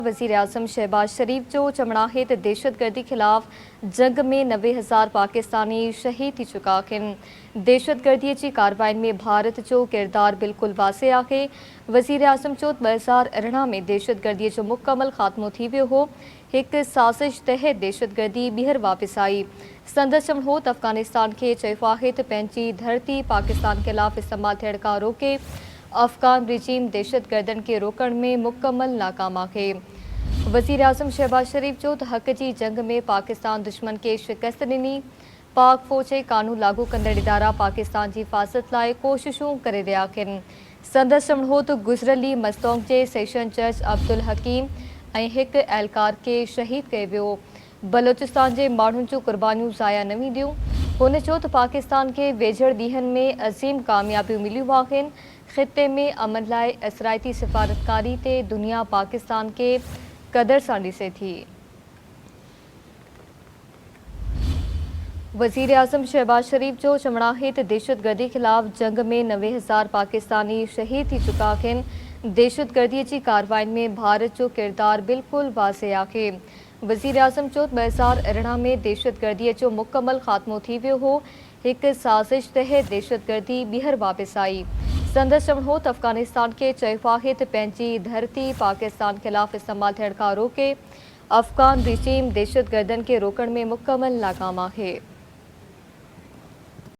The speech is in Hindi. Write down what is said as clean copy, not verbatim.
वज़ीर आज़म शहबाज शरीफ जो चमड़ाहे ते दहशतगर्दी खिलाफ जंग में 90,000 पाकिस्तानी शहीद थी चुका आहिनि। दहशतगर्दी जी कार्रवाई में भारत जो किरदार बिल्कुल वाज़े आहे। वज़ीर आज़म चो 2018 में दहशतगर्दी जो मुकम्मल ख़ात्मो थी वियो हो। एक साज़िश तहत दहशतगर्दी ॿीहर वापस आई। संदसि चवणो हो त अफ़गानिस्तान के चयो आहे त पंहिंजी धरती पाकिस्तान खिलाफ इस्तेमाल थियण खां रोके अफ़गान रिजीम दहशतगर्दन के रोकण में मुकम्मल नाकाम आहे। वज़ीर आज़म शहबाज शरीफ जो त हक़ जी जंग में पाकिस्तान दुश्मन के शिकस्त ॾिनी। पाक फ़ौज जे कानून लागू कंदड़ इदारा पाकिस्तान जी हिफ़ाज़त लाइ कोशिशूं करे रहिया आहिनि। संदसि चवणो हो त गुज़िरियल मज़दौग जे सेशन जज अब्दुल हकीम ऐं हिकु एहलकार खे शहीद कयो वियो। बलोचिस्तान जे माण्हुनि जूं क़ुर्बानियूं ज़ाया न वेंदियूं। हुन चयो त पाकिस्तान खे वेझड़ ॾींहनि में अज़ीम कामयाबियूं मिलियूं आहिनि। ख़िते में अमन लाइ असराइती सिफ़ारतकारी ते दुनिया पाकिस्तान के कदर सां ॾिसे थी। वज़ीर आज़म शहबाज शरीफ जो चवणु आहे त दहशतगर्दी खिलाफ जंग में 90,000 पाकिस्तानी शहीद थी चुका आहिनि। दहशतगर्दी जी कार्रवाई में भारत जो किरदार बिल्कुल वाज़े आहे। वज़ीर आज़म चयो 2018 में दहशतगर्दी जो मुकम्मल ख़ात्मो थी वियो हो। एक साज़िश तहत दहशतगर्दी ॿीहर वापस आई। संदसि चवणो हो त अफ़गानिस्तान के चयो आहे त पंहिंजी धरती पाकिस्तान खिलाफ इस्तेमाल थियण खां रोके अफ़गान रिजीम दहशतगर्दन के रोकण में मुकम्मल नाकाम आहे।